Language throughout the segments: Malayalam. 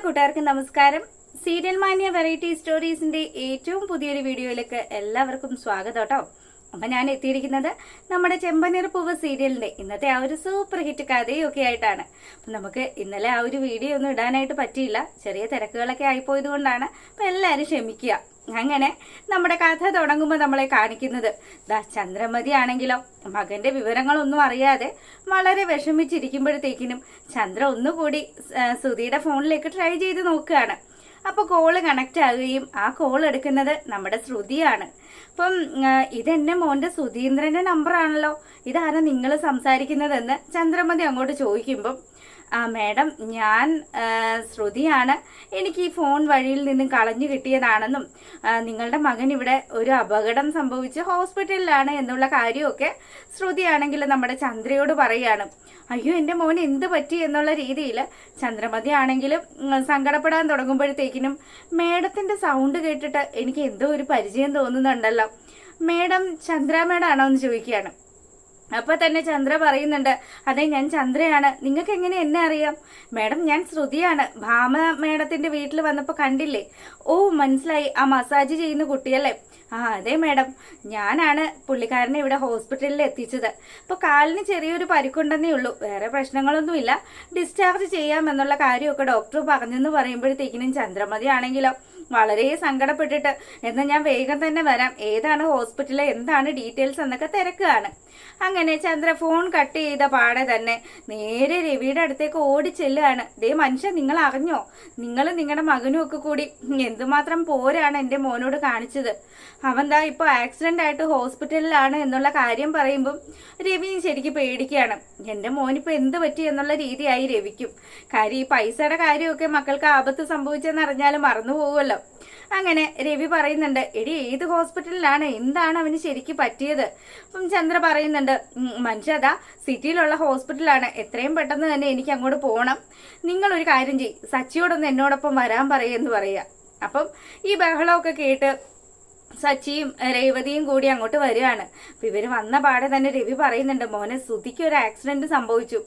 കൂട്ടുകാർക്ക് നമസ്കാരം. സീരിയൽ മാനിയ വെറൈറ്റി സ്റ്റോറീസിന്റെ ഏറ്റവും പുതിയൊരു വീഡിയോയിലേക്ക് എല്ലാവർക്കും സ്വാഗതം കേട്ടോ. അപ്പൊ ഞാൻ എത്തിയിരിക്കുന്നത് നമ്മുടെ ചെമ്പനീർ പൂവ് സീരിയലിന്റെ ഇന്നത്തെ ആ ഒരു സൂപ്പർ ഹിറ്റ് കഥയൊക്കെ ആയിട്ടാണ്. അപ്പൊ നമുക്ക് ഇന്നലെ ആ ഒരു വീഡിയോ ഒന്നും ഇടാനായിട്ട് പറ്റിയില്ല, ചെറിയ തിരക്കുകളൊക്കെ ആയിപ്പോയത് കൊണ്ടാണ്. അപ്പൊ എല്ലാവരും ക്ഷമിക്കുക. അങ്ങനെ നമ്മുടെ കഥ തുടങ്ങുമ്പോൾ നമ്മളെ കാണിക്കുന്നത് ചന്ദ്രമതി ആണെങ്കിലോ മകന്റെ വിവരങ്ങളൊന്നും അറിയാതെ വളരെ വിഷമിച്ചിരിക്കുമ്പോഴത്തേക്കിനും ചന്ദ്ര ഒന്നുകൂടി സുധിയുടെ ഫോണിലേക്ക് ട്രൈ ചെയ്ത് നോക്കുകയാണ്. അപ്പോൾ കോള് കണക്റ്റ് ആകുകയും ആ കോൾ എടുക്കുന്നത് നമ്മുടെ ശ്രുതിയാണ്. അപ്പം ഇതെന്നെ മോന്റെ സുധീന്ദ്രന്റെ നമ്പറാണല്ലോ, ഇതാരാ നിങ്ങൾ സംസാരിക്കുന്നതെന്ന് ചന്ദ്രമതി അങ്ങോട്ട് ചോദിക്കുമ്പം മാഡം ഞാൻ ശ്രുതിയാണ്, എനിക്ക് ഈ ഫോൺ വഴിയിൽ നിന്നും കളഞ്ഞു കിട്ടിയതാണെന്നും നിങ്ങളുടെ മകൻ ഇവിടെ ഒരു അപകടം സംഭവിച്ച് ഹോസ്പിറ്റലിലാണ് എന്നുള്ള കാര്യമൊക്കെ ശ്രുതിയാണെങ്കിൽ നമ്മുടെ ചന്ദ്രയോട് പറയുകയാണ്. അയ്യോ എൻ്റെ മോൻ എന്ത് പറ്റി എന്നുള്ള രീതിയിൽ ചന്ദ്രമതി ആണെങ്കിലും സങ്കടപ്പെടാൻ തുടങ്ങുമ്പോഴത്തേക്കിനും മേഡത്തിൻ്റെ സൗണ്ട് കേട്ടിട്ട് എനിക്ക് എന്തോ ഒരു പരിചയം തോന്നുന്നുണ്ടല്ലോ, മേഡം ചന്ദ്ര മേഡാണോ എന്ന് ചോദിക്കുകയാണ്. അപ്പൊ തന്നെ ചന്ദ്ര പറയുന്നുണ്ട്, അതെ ഞാൻ ചന്ദ്രയാണ്, നിങ്ങൾക്ക് എങ്ങനെ എന്നെ അറിയാം? മേഡം ഞാൻ ശ്രുതിയാണ്, ഭാമ മേഡത്തിന്റെ വീട്ടിൽ വന്നപ്പോൾ കണ്ടില്ലേ? ഓ മനസ്സിലായി, ആ മസാജ് ചെയ്യുന്ന കുട്ടിയല്ലേ? അതെ മേഡം, ഞാനാണ് പുള്ളിക്കാരനെ ഇവിടെ ഹോസ്പിറ്റലിൽ എത്തിച്ചത്. അപ്പോൾ കാലിന് ചെറിയൊരു പരിക്കുണ്ടെന്നേ ഉള്ളൂ, വേറെ പ്രശ്നങ്ങളൊന്നുമില്ല, ഡിസ്ചാർജ് ചെയ്യാമെന്നുള്ള കാര്യമൊക്കെ ഡോക്ടർ പറഞ്ഞെന്ന് പറയുമ്പോഴത്തേക്കിനും ചന്ദ്രമതി ആണെങ്കിലോ വളരെ സങ്കടപ്പെട്ടിട്ട് എന്നാൽ ഞാൻ വേഗം തന്നെ വരാം, ഏതാണ് ഹോസ്പിറ്റൽ, എന്താണ് ഡീറ്റെയിൽസ് എന്നൊക്കെ തിരക്കുകയാണ്. അങ്ങനെ ചന്ദ്ര ഫോൺ കട്ട് ചെയ്ത പാടെ തന്നെ നേരെ രവിയുടെ അടുത്തേക്ക് ഓടി ചെല്ലുകയാണ്. ദേ മനുഷ്യ, നിങ്ങൾ അറിഞ്ഞോ, നിങ്ങൾ നിങ്ങളുടെ മകനും ഒക്കെ കൂടി എന്തുമാത്രം പോരാണ് എൻ്റെ മോനോട് കാണിച്ചത്. അവൻ ദാ ഇപ്പോൾ ആക്സിഡന്റ് ആയിട്ട് ഹോസ്പിറ്റലിലാണ് എന്നുള്ള കാര്യം പറയുമ്പം രവിയും ശരിക്കും പേടിക്കുകയാണ്. എൻ്റെ മോനിപ്പോൾ എന്ത് പറ്റി എന്നുള്ള രീതിയായി രവിക്കും. കാര്യം ഈ പൈസയുടെ കാര്യമൊക്കെ മക്കൾക്ക് ആപത്ത് സംഭവിച്ചെന്ന് അറിഞ്ഞാലും മറന്നു പോകുമല്ലോ. അങ്ങനെ രവി പറയുന്നുണ്ട്, എടി ഏത് ഹോസ്പിറ്റലിലാണ്, എന്താണ് അവന് ശരിക്കും പറ്റിയത്? അപ്പം ചന്ദ്ര പറയുന്നുണ്ട്, മനുഷ്യ അതാ സിറ്റിയിലുള്ള ഹോസ്പിറ്റലാണ്, എത്രയും പെട്ടെന്ന് തന്നെ എനിക്ക് അങ്ങോട്ട് പോകണം, നിങ്ങളൊരു കാര്യം ചെയ്യ്, സച്ചിയോടൊന്ന് എന്നോടൊപ്പം വരാൻ പറയുമെന്ന് പറയുക. അപ്പം ഈ ബഹളമൊക്കെ കേട്ട് സച്ചിയും രേവതിയും കൂടി അങ്ങോട്ട് വരികയാണ്. അപ്പം ഇവർ വന്ന പാടെ തന്നെ രവി പറയുന്നുണ്ട്, മോനെ ശ്രുതിക്ക് ഒരു ആക്സിഡന്റ് സംഭവിച്ചു,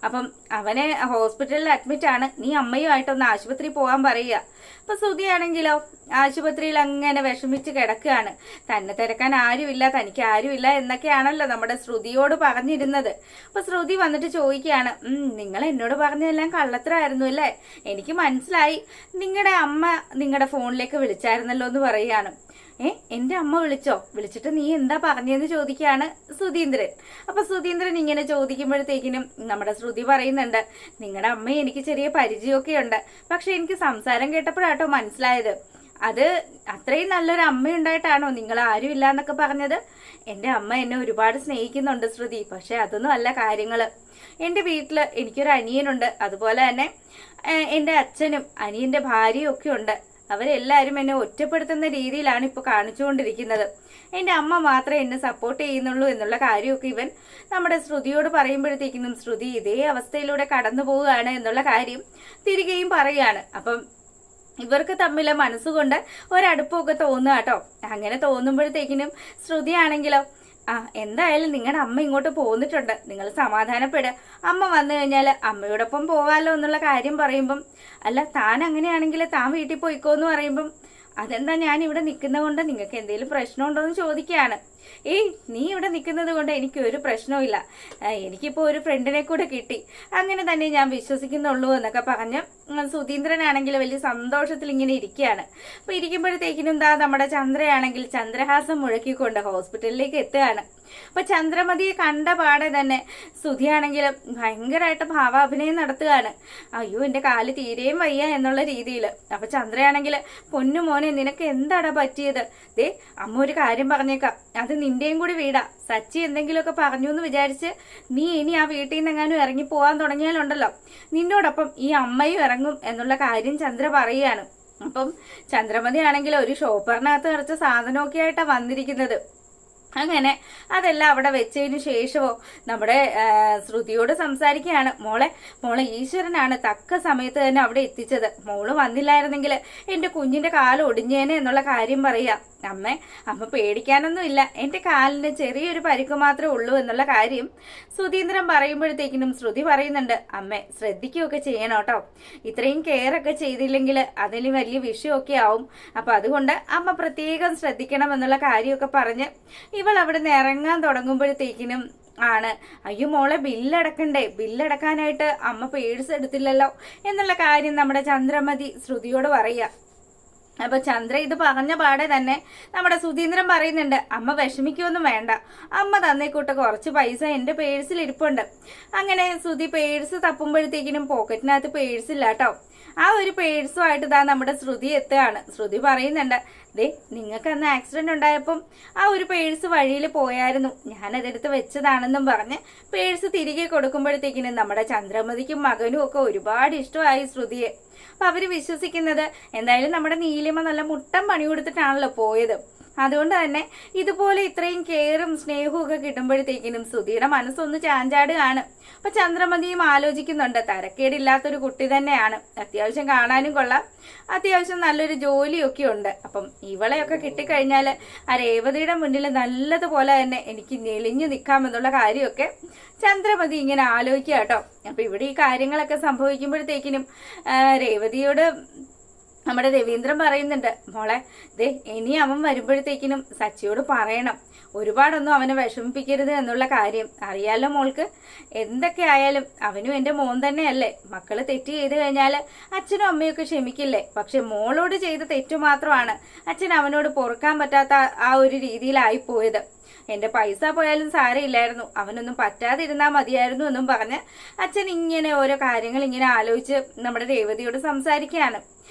അപ്പം അവനെ ഹോസ്പിറ്റലിൽ അഡ്മിറ്റ് ആണ്, നീ അമ്മയുമായിട്ടൊന്ന് ആശുപത്രി പോകാൻ പറയുക. അപ്പൊ ശ്രുതിയാണെങ്കിലോ ആശുപത്രിയിൽ അങ്ങനെ വിഷമിച്ച് കിടക്കുകയാണ്. തന്നെ തിരക്കാൻ ആരുമില്ല, തനിക്ക് ആരുമില്ല എന്നൊക്കെയാണല്ലോ നമ്മുടെ ശ്രുതിയോട് പറഞ്ഞിരുന്നത്. അപ്പൊ ശ്രുതി വന്നിട്ട് ചോദിക്കുകയാണ്, നിങ്ങൾ എന്നോട് പറഞ്ഞതെല്ലാം കള്ളത്തരമായിരുന്നു അല്ലേ? എനിക്ക് മനസ്സിലായി, നിങ്ങളുടെ അമ്മ നിങ്ങളുടെ ഫോണിലേക്ക് വിളിച്ചായിരുന്നല്ലോ എന്ന് പറയുകയാണ്. എൻ്റെ അമ്മ വിളിച്ചോ? വിളിച്ചിട്ട് നീ എന്താ പറഞ്ഞതെന്ന് ചോദിക്കുകയാണ് സുധീന്ദ്രൻ. അപ്പൊ സുധീന്ദ്രൻ ഇങ്ങനെ ചോദിക്കുമ്പോഴത്തേക്കിനും നമ്മുടെ ശ്രുതി പറയുന്നുണ്ട്, നിങ്ങളുടെ അമ്മയെ എനിക്ക് ചെറിയ പരിചയമൊക്കെ ഉണ്ട്, പക്ഷെ എനിക്ക് സംസാരം കേട്ടപ്പോഴാട്ടോ മനസ്സിലായത്, അത് അത്രയും നല്ലൊരു അമ്മയുണ്ടായിട്ടാണോ നിങ്ങൾ ആരും ഇല്ല എന്നൊക്കെ പറഞ്ഞത്? എൻ്റെ അമ്മ എന്നെ ഒരുപാട് സ്നേഹിക്കുന്നുണ്ട് ശ്രുതി, പക്ഷെ അതൊന്നും അല്ല കാര്യങ്ങൾ. എൻ്റെ വീട്ടിൽ എനിക്കൊരു അനിയനുണ്ട്, അതുപോലെ തന്നെ എൻ്റെ അച്ഛനും അനിയൻ്റെ ഭാര്യയും ഒക്കെ ഉണ്ട്, അവരെല്ലാവരും എന്നെ ഒറ്റപ്പെടുത്തുന്ന രീതിയിലാണ് ഇപ്പോൾ കാണിച്ചുകൊണ്ടിരിക്കുന്നത്. എൻ്റെ അമ്മ മാത്രമേ എന്നെ സപ്പോർട്ട് ചെയ്യുന്നുള്ളൂ എന്നുള്ള കാര്യമൊക്കെ ഇവൻ നമ്മുടെ ശ്രുതിയോട് പറയുമ്പോഴത്തേക്കിനും ശ്രുതി ഇതേ അവസ്ഥയിലൂടെ കടന്നു പോവുകയാണ് എന്നുള്ള കാര്യം തിരികെയും പറയുകയാണ്. അപ്പം ഇവർക്ക് തമ്മിൽ മനസ്സുകൊണ്ട് ഒരടുപ്പമൊക്കെ തോന്നുക കേട്ടോ. അങ്ങനെ തോന്നുമ്പോഴത്തേക്കിനും ശ്രുതിയാണെങ്കിലോ എന്തായാലും നിങ്ങളുടെ അമ്മ ഇങ്ങോട്ട് പോന്നിട്ടുണ്ട്, നിങ്ങൾ സമാധാനപ്പെടുക, അമ്മ വന്നു കഴിഞ്ഞാൽ അമ്മയോടൊപ്പം പോകാമല്ലോ എന്നുള്ള കാര്യം പറയുമ്പം, അല്ല താൻ അങ്ങനെയാണെങ്കിൽ താൻ വീട്ടിൽ പോയിക്കോന്ന് പറയുമ്പം, അതെന്താ ഞാൻ ഇവിടെ നിൽക്കുന്നത് കൊണ്ട് നിങ്ങൾക്ക് എന്തെങ്കിലും പ്രശ്നമുണ്ടോ എന്ന് ചോദിക്കുകയാണ്. നീ ഇവിടെ നിൽക്കുന്നത് കൊണ്ട് എനിക്ക് ഒരു പ്രശ്നവും, എനിക്കിപ്പോൾ ഒരു ഫ്രണ്ടിനെ കൂടെ കിട്ടി, അങ്ങനെ തന്നെ ഞാൻ വിശ്വസിക്കുന്നുള്ളൂ എന്നൊക്കെ പറഞ്ഞ് സുധീന്ദ്രനാണെങ്കിൽ വലിയ സന്തോഷത്തിൽ ഇങ്ങനെ ഇരിക്കുകയാണ്. അപ്പോൾ ഇരിക്കുമ്പോഴത്തേക്കിനും നമ്മുടെ ചന്ദ്രയാണെങ്കിൽ ചന്ദ്രഹാസം മുഴക്കിക്കൊണ്ട് ഹോസ്പിറ്റലിലേക്ക് എത്തുകയാണ്. അപ്പൊ ചന്ദ്രമതിയെ കണ്ട പാടെ തന്നെ സുധിയാണെങ്കിൽ ഭയങ്കരമായിട്ട് ഭാവാഭിനയം നടത്തുകയാണ്. അയ്യോ എൻ്റെ കാല് തീരെയും വയ്യ എന്നുള്ള രീതിയിൽ. അപ്പൊ ചന്ദ്രയാണെങ്കിൽ, പൊന്നു മോനെ നിനക്ക് എന്താടാ പറ്റിയത്? ദേ അമ്മ ഒരു കാര്യം പറഞ്ഞേക്കാം, അത് നിന്റെയും കൂടി വീടാ, സച്ചി എന്തെങ്കിലുമൊക്കെ പറഞ്ഞു എന്ന് വിചാരിച്ച് നീ ഇനി ആ വീട്ടിൽ നിന്ന് എങ്ങാനും ഇറങ്ങി പോകാൻ തുടങ്ങിയാലുണ്ടല്ലോ, നിന്നോടൊപ്പം ഈ അമ്മയും ഇറങ്ങും എന്നുള്ള കാര്യം ചന്ദ്ര പറയുകയാണ്. അപ്പം ചന്ദ്രമതി ആണെങ്കിൽ ഒരു ഷോപ്പറിനകത്ത് നിറച്ച സാധനമൊക്കെ ആയിട്ടാണ് വന്നിരിക്കുന്നത്. അങ്ങനെ അതെല്ലാം അവിടെ വെച്ചതിന് ശേഷമോ നമ്മുടെ ശ്രുതിയോട് സംസാരിക്കുകയാണ്. മോളെ ഈശ്വരനാണ് തക്ക സമയത്ത് തന്നെ അവിടെ എത്തിച്ചത്. മോള് വന്നില്ലായിരുന്നെങ്കിൽ എൻ്റെ കുഞ്ഞിൻ്റെ കാല് ഒടിഞ്ഞേനെ എന്നുള്ള കാര്യം പറയാം. അമ്മ പേടിക്കാനൊന്നുമില്ല, എൻ്റെ കാലിന് ചെറിയൊരു പരിക്ക് മാത്രമേ ഉള്ളൂ എന്നുള്ള കാര്യം സുധീന്ദ്രൻ പറയുമ്പോഴത്തേക്കിനും ശ്രുതി പറയുന്നുണ്ട്, അമ്മേ ശ്രദ്ധിക്കുകയൊക്കെ ചെയ്യണം കേട്ടോ, ഇത്രയും കെയർ ഒക്കെ ചെയ്തില്ലെങ്കിൽ അതിന് വലിയ വിഷയമൊക്കെ ആവും. അപ്പം അതുകൊണ്ട് അമ്മ പ്രത്യേകം ശ്രദ്ധിക്കണം എന്നുള്ള കാര്യമൊക്കെ പറഞ്ഞ് ഇവൾ അവിടെ നിന്ന് ഇറങ്ങാൻ തുടങ്ങുമ്പോഴത്തേക്കിനും ആണ്, അയ്യോ മോളെ ബില്ലടക്കാനായിട്ട് അമ്മ പേഴ്സ് എടുത്തില്ലല്ലോ എന്നുള്ള കാര്യം നമ്മുടെ ചന്ദ്രമതി ശ്രുതിയോട് പറയുക. അപ്പൊ ചന്ദ്ര ഇത് പറഞ്ഞ പാടെ തന്നെ നമ്മുടെ സുധീന്ദ്രൻ പറയുന്നുണ്ട്, അമ്മ വിഷമിക്കൊന്നും വേണ്ട, അമ്മ തന്നേക്കൂട്ട് കുറച്ച് പൈസ എൻ്റെ പേഴ്സിൽ ഇരിപ്പുണ്ട്. അങ്ങനെ സുധി പേഴ്സ് തപ്പുമ്പോഴത്തേക്കിനും പോക്കറ്റിനകത്ത് പേഴ്സ് ഇല്ല കേട്ടോ. ആ ഒരു പേഴ്സുമായിട്ട് ഇതാ നമ്മുടെ ശ്രുതി എത്തുകയാണ്. ശ്രുതി പറയുന്നുണ്ട്, ദേ നിങ്ങൾക്ക് അന്ന് ആക്സിഡന്റ് ഉണ്ടായപ്പം ആ ഒരു പേഴ്സ് വഴിയിൽ പോയായിരുന്നു, ഞാനതെടുത്ത് വെച്ചതാണെന്നും പറഞ്ഞ് പേഴ്സ് തിരികെ കൊടുക്കുമ്പോഴത്തേക്കിനും നമ്മുടെ ചന്ദ്രമതിക്കും മകനും ഒക്കെ ഒരുപാട് ഇഷ്ടമായി ശ്രുതിയെ. അപ്പൊ അവര് വിശ്വസിക്കുന്നത് എന്തായാലും നമ്മുടെ നീലിമ നല്ല മുട്ടം പണി കൊടുത്തിട്ടാണല്ലോ പോയത്. അതുകൊണ്ട് തന്നെ ഇതുപോലെ ഇത്രയും കെയറും സ്നേഹവും ഒക്കെ കിട്ടുമ്പോഴത്തേക്കിനും ശ്രുതിയുടെ മനസ്സൊന്ന് ചാഞ്ചാടുകയാണ്. അപ്പൊ ചന്ദ്രമതിയും ആലോചിക്കുന്നുണ്ട്, തരക്കേടില്ലാത്തൊരു കുട്ടി തന്നെയാണ്, അത്യാവശ്യം കാണാനും കൊള്ളാം, അത്യാവശ്യം നല്ലൊരു ജോലിയൊക്കെ ഉണ്ട്. അപ്പം ഇവളെയൊക്കെ കിട്ടിക്കഴിഞ്ഞാൽ ആ രേവതിയുടെ മുന്നിൽ നല്ലതുപോലെ തന്നെ എനിക്ക് ഞെളിഞ്ഞു നിൽക്കാമെന്നുള്ള കാര്യമൊക്കെ ചന്ദ്രമതി ഇങ്ങനെ ആലോചിക്കുക കേട്ടോ. അപ്പൊ ഇവിടെ ഈ കാര്യങ്ങളൊക്കെ സംഭവിക്കുമ്പോഴത്തേക്കിനും രേവതിയോട് നമ്മുടെ രവീന്ദ്രൻ പറയുന്നുണ്ട്, മോളെ ദേ ഇനി അവൻ വരുമ്പോഴത്തേക്കിനും സച്ചിയോട് പറയണം, ഒരുപാടൊന്നും അവനെ വിഷമിപ്പിക്കരുത് എന്നുള്ള കാര്യം. അറിയാലോ മോൾക്ക്, എന്തൊക്കെ ആയാലും അവനും എൻ്റെ മോൻ തന്നെയല്ലേ. മക്കള് തെറ്റ് ചെയ്ത് കഴിഞ്ഞാൽ അച്ഛനും അമ്മയൊക്കെ ക്ഷമിക്കില്ലേ, പക്ഷെ മോളോട് ചെയ്ത തെറ്റു മാത്രമാണ് അച്ഛൻ അവനോട് പൊറുക്കാൻ പറ്റാത്ത ആ ഒരു രീതിയിലായി പോയത്. എൻ്റെ പൈസ പോയാലും സാരമില്ലായിരുന്നു, അവനൊന്നും പറ്റാതിരുന്നാൽ മതിയായിരുന്നു എന്നും പറഞ്ഞ് അച്ഛൻ ഇങ്ങനെ ഓരോ കാര്യങ്ങൾ ഇങ്ങനെ ആലോചിച്ച് നമ്മുടെ രേവതിയോട് സംസാരിക്കുകയാണ്.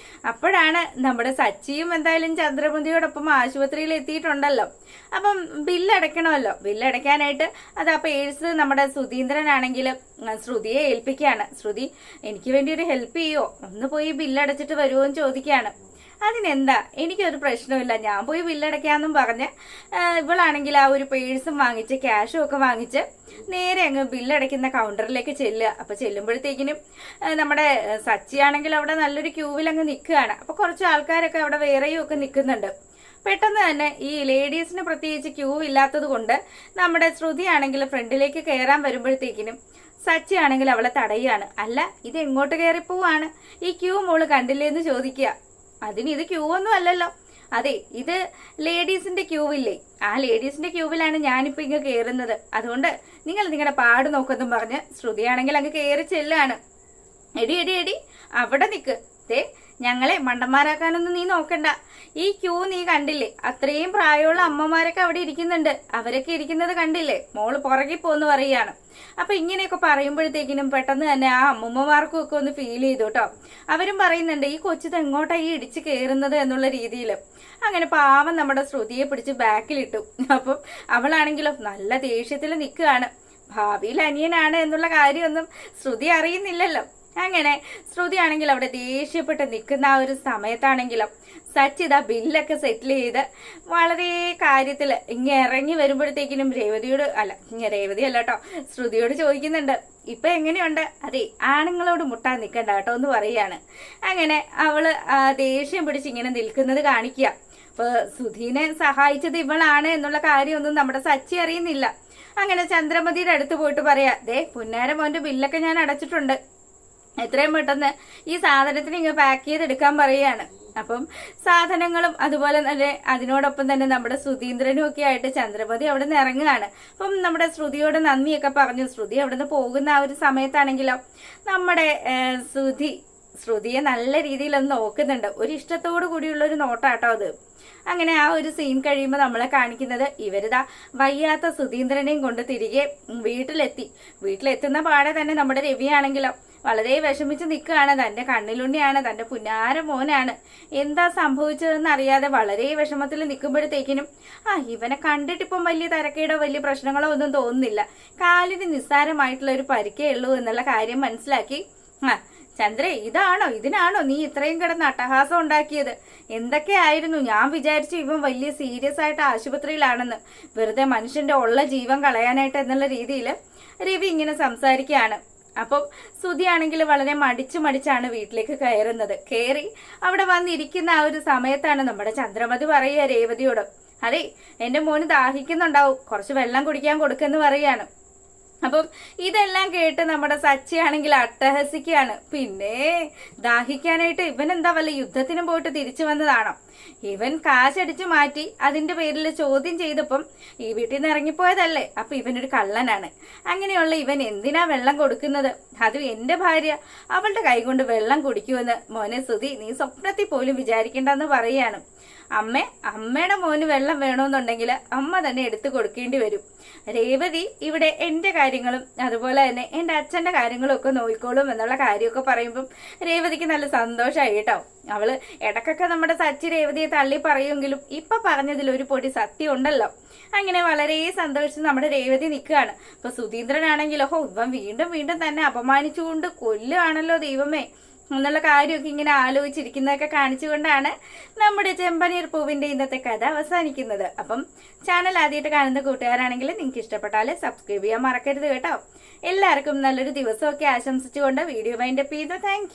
അപ്പോഴാണ് നമ്മുടെ സച്ചിയും എന്തായാലും ചന്ദ്രമതിയോടൊപ്പം ആശുപത്രിയിൽ എത്തിയിട്ടുണ്ടല്ലോ. അപ്പം ബില്ലടയ്ക്കണമല്ലോ, ബില്ലടയ്ക്കാനായിട്ട് അത് ആ പേഴ്സ് നമ്മുടെ സുധീന്ദ്രനാണെങ്കിൽ ശ്രുതിയെ ഏൽപ്പിക്കുകയാണ്. ശ്രുതി എനിക്ക് വേണ്ടി ഒരു ഹെൽപ്പ് ചെയ്യോ, ഒന്ന് പോയി ബില്ലടച്ചിട്ട് വരുമോ എന്ന് ചോദിക്കുകയാണ്. അതിനെന്താ, എനിക്കൊരു പ്രശ്നമില്ല, ഞാൻ പോയി ബില്ലടയ്ക്കാമെന്നും പറഞ്ഞ് ഇവളാണെങ്കിൽ ആ ഒരു പേഴ്സും വാങ്ങിച്ച് ക്യാഷും ഒക്കെ വാങ്ങിച്ച് നേരെ അങ്ങ് ബില്ലടയ്ക്കുന്ന കൗണ്ടറിലേക്ക് ചെല്ലുക. അപ്പൊ ചെല്ലുമ്പോഴത്തേക്കിനും നമ്മുടെ സച്ചിയാണെങ്കിൽ അവിടെ നല്ലൊരു ക്യൂവിൽ അങ്ങ് നിൽക്കുകയാണ്. അപ്പൊ കുറച്ച് ആൾക്കാരൊക്കെ അവിടെ വേറെയും ഒക്കെ നിൽക്കുന്നുണ്ട്. പെട്ടെന്ന് തന്നെ ഈ ലേഡീസിന് പ്രത്യേകിച്ച് ക്യൂ ഇല്ലാത്തത് കൊണ്ട് നമ്മുടെ ശ്രുതി ആണെങ്കിൽ ഫ്രണ്ടിലേക്ക് കയറാൻ വരുമ്പോഴത്തേക്കിനും സച്ചി ആണെങ്കിൽ അവളെ തടയുകയാണ്. അല്ല, ഇത് എങ്ങോട്ട് കയറിപ്പോവാണ്, ഈ ക്യൂ മോള് കണ്ടില്ലേന്ന് ചോദിക്കുക. അതിന് ഇത് ക്യൂ ഒന്നും അല്ലല്ലോ, അതെ ഇത് ലേഡീസിന്റെ ക്യൂവില്ലേ, ആ ലേഡീസിന്റെ ക്യൂവിലാണ് ഞാനിപ്പോ ഇങ്ങ് കയറുന്നത്, അതുകൊണ്ട് നിങ്ങൾ നിങ്ങളുടെ പാട് നോക്കെന്നും പറഞ്ഞ് ശ്രുതിയാണെങ്കിൽ അങ്ങ് കയറി ചെല്ലാണ്. എടി എടി എടി അവിടെ നിക്ക്, ദേ ഞങ്ങളെ മണ്ടന്മാരാക്കാനൊന്നും നീ നോക്കണ്ട, ഈ ക്യൂ നീ കണ്ടില്ലേ, അത്രയും പ്രായമുള്ള അമ്മമാരൊക്കെ അവിടെ ഇരിക്കുന്നുണ്ട്, അവരൊക്കെ ഇരിക്കുന്നത് കണ്ടില്ലേ, മോള് പുറകെ പോന്ന് പറയുകയാണ്. അപ്പൊ ഇങ്ങനെയൊക്കെ പറയുമ്പോഴത്തേക്കിനും പെട്ടെന്ന് തന്നെ ആ അമ്മൂമ്മമാർക്കും ഒക്കെ ഒന്ന് ഫീൽ ചെയ്തു കേട്ടോ. അവരും പറയുന്നുണ്ട്, ഈ കൊച്ചിത് എങ്ങോട്ടാ ഈ ഇടിച്ച് കയറുന്നത് എന്നുള്ള രീതിയിൽ. അങ്ങനെ പാവം നമ്മുടെ ശ്രുതിയെ പിടിച്ച് ബാക്കിലിട്ടു. അപ്പം അവളാണെങ്കിലോ നല്ല ദേഷ്യത്തിൽ നിൽക്കുകയാണ്. ഭാവിയിൽ അനിയനാണ് എന്നുള്ള കാര്യമൊന്നും ശ്രുതി അറിയുന്നില്ലല്ലോ. അങ്ങനെ ശ്രുതി ആണെങ്കിൽ അവിടെ ദേഷ്യപ്പെട്ട് നിൽക്കുന്ന ആ ഒരു സമയത്താണെങ്കിലും സച്ചിത ബില്ലൊക്കെ സെറ്റിൽ ചെയ്ത് വളരെ കാര്യത്തിൽ ഇങ്ങനെ ഇറങ്ങി വരുമ്പോഴത്തേക്കിനും രേവതി അല്ല കേട്ടോ, ശ്രുതിയോട് ചോദിക്കുന്നുണ്ട്, ഇപ്പൊ എങ്ങനെയുണ്ട്, അതെ ആണുങ്ങളോട് മുട്ടാൻ നിൽക്കണ്ട കേട്ടോ എന്ന് പറയാണ്. അങ്ങനെ അവള് ദേഷ്യം പിടിച്ച് ഇങ്ങനെ നിൽക്കുന്നത് കാണിക്കുക. അപ്പൊ സുധീനെ സഹായിച്ചത് ഇവളാണ് എന്നുള്ള കാര്യമൊന്നും നമ്മുടെ സച്ചി അറിയുന്നില്ല. അങ്ങനെ ചന്ദ്രമതിയുടെ അടുത്ത് പോയിട്ട് പറയാ, ദേ പുന്നാര മോന്റെ ബില്ലൊക്കെ ഞാൻ അടച്ചിട്ടുണ്ട്, എത്രയും പെട്ടെന്ന് ഈ സാധനത്തിന് ഇങ്ങനെ പാക്ക് ചെയ്തെടുക്കാൻ പറയുകയാണ്. അപ്പം സാധനങ്ങളും അതുപോലെ തന്നെ അതിനോടൊപ്പം തന്നെ നമ്മുടെ സുധീന്ദ്രനും ഒക്കെ ആയിട്ട് ചന്ദ്രമതി അവിടെ നിന്ന് ഇറങ്ങുകയാണ്. അപ്പം നമ്മുടെ ശ്രുതിയോട് നന്ദിയൊക്കെ പറഞ്ഞു. ശ്രുതി അവിടെ നിന്ന് പോകുന്ന ആ ഒരു സമയത്താണെങ്കിലോ നമ്മുടെ ശ്രുതിയെ നല്ല രീതിയിലൊന്ന് നോക്കുന്നുണ്ട്. ഒരു ഇഷ്ടത്തോടു കൂടിയുള്ള ഒരു നോട്ടാട്ടോ അത്. അങ്ങനെ ആ ഒരു സീൻ കഴിയുമ്പോൾ നമ്മളെ കാണിക്കുന്നത് ഇവരിതാ വയ്യാത്ത സുധീന്ദ്രനെയും കൊണ്ട് തിരികെ വീട്ടിലെത്തുന്ന പാടെ തന്നെ നമ്മുടെ രവിയാണെങ്കിലോ വളരെ വിഷമിച്ച് നിൽക്കുകയാണ്. തൻ്റെ കണ്ണിലുണ്ണിയാണ്, തൻ്റെ പുന്നാര മോനാണ്, എന്താ സംഭവിച്ചതെന്ന് അറിയാതെ വളരെ വിഷമത്തിൽ നിൽക്കുമ്പോഴത്തേക്കിനും ഇവനെ കണ്ടിട്ടിപ്പം വലിയ തരക്കേടോ വലിയ പ്രശ്നങ്ങളോ ഒന്നും തോന്നുന്നില്ല, കാലിന് നിസ്സാരമായിട്ടുള്ള ഒരു പരിക്കേ ഉള്ളൂ എന്നുള്ള കാര്യം മനസ്സിലാക്കി ചന്ദ്രേ, ഇതിനാണോ നീ ഇത്രയും കിടന്ന് അട്ടഹാസം ഉണ്ടാക്കിയത്? എന്തൊക്കെയായിരുന്നു? ഞാൻ വിചാരിച്ചു ഇവൻ വലിയ സീരിയസ് ആയിട്ട് ആശുപത്രിയിലാണെന്ന്. വെറുതെ മനുഷ്യന്റെ ഉള്ള ജീവൻ കളയാനായിട്ട് എന്നുള്ള രീതിയിൽ രവി ഇങ്ങനെ സംസാരിക്കുകയാണ്. അപ്പം സുധിയാണെങ്കിൽ വളരെ മടിച്ചാണ് വീട്ടിലേക്ക് കയറുന്നത്. കയറി അവിടെ വന്നിരിക്കുന്ന ആ ഒരു സമയത്താണ് നമ്മുടെ ചന്ദ്രമതി പറയുക രേവതിയോട്, അതെ, എന്റെ മോന് ദാഹിക്കുന്നുണ്ടാവും, കുറച്ച് വെള്ളം കുടിക്കാൻ കൊടുക്കെന്ന് പറയാണ്. അപ്പം ഇതെല്ലാം കേട്ട് നമ്മുടെ സച്ചിയാണെങ്കിൽ അട്ടഹസിക്കുകയാണ്. പിന്നെ ദാഹിക്കാനായിട്ട് ഇവൻ എന്താ വല്ല യുദ്ധത്തിനും പോയിട്ട് തിരിച്ചു വന്നതാണോ? ഇവൻ കാശടിച്ചു മാറ്റി അതിന്റെ പേരിൽ ചോദ്യം ചെയ്തപ്പം ഈ വീട്ടിൽ നിന്ന് ഇറങ്ങിപ്പോയതല്ലേ? അപ്പൊ ഇവനൊരു കള്ളനാണ്. അങ്ങനെയുള്ള ഇവൻ എന്തിനാ വെള്ളം കൊടുക്കുന്നത്? അതും എന്റെ ഭാര്യ അവളുടെ കൈ കൊണ്ട് വെള്ളം കുടിക്കുമെന്ന് മോനെ സുധി നീ സ്വപ്നത്തിൽ പോലും വിചാരിക്കേണ്ടെന്ന് പറയാണ്. അമ്മയുടെ മോന് വെള്ളം വേണമെന്നുണ്ടെങ്കിൽ അമ്മ തന്നെ എടുത്തു കൊടുക്കേണ്ടി വരും. രേവതി ഇവിടെ എന്റെ കാര്യങ്ങളും അതുപോലെ തന്നെ എന്റെ അച്ഛന്റെ കാര്യങ്ങളും ഒക്കെ നോക്കിക്കോളും എന്നുള്ള കാര്യമൊക്കെ പറയുമ്പം രേവതിക്ക് നല്ല സന്തോഷമായി കേട്ടോ. അവള് ഇടക്കൊക്കെ നമ്മുടെ സച്ചി രേവതിയെ തള്ളി പറയുമെങ്കിലും ഇപ്പൊ പറഞ്ഞതിൽ ഒരു പൊടി സത്യം ഉണ്ടല്ലോ. അങ്ങനെ വളരെ സന്തോഷിച്ച് നമ്മുടെ രേവതി നിൽക്കുകയാണ്. ഇപ്പൊ സുധീന്ദ്രനാണെങ്കിലോ ഇവൻ വീണ്ടും തന്നെ അപമാനിച്ചുകൊണ്ട് കൊല്ലുകയാണല്ലോ ദൈവമേ എന്നുള്ള കാര്യമൊക്കെ ഇങ്ങനെ ആലോചിച്ചിരിക്കുന്നതൊക്കെ കാണിച്ചുകൊണ്ടാണ് നമ്മുടെ ചെമ്പനീർ പൂവിന്റെ ഇന്നത്തെ കഥ അവസാനിക്കുന്നത്. അപ്പം ചാനൽ ആദ്യമായിട്ട് കാണുന്ന കൂട്ടുകാരാണെങ്കിൽ നിങ്ങൾക്ക് ഇഷ്ടപ്പെട്ടാൽ സബ്സ്ക്രൈബ് ചെയ്യാൻ മറക്കരുത് കേട്ടോ. എല്ലാവർക്കും നല്ലൊരു ദിവസമൊക്കെ ആശംസിച്ചുകൊണ്ട് വീഡിയോ വൈൻഡപ്പ് ചെയ്യുന്നു. താങ്ക്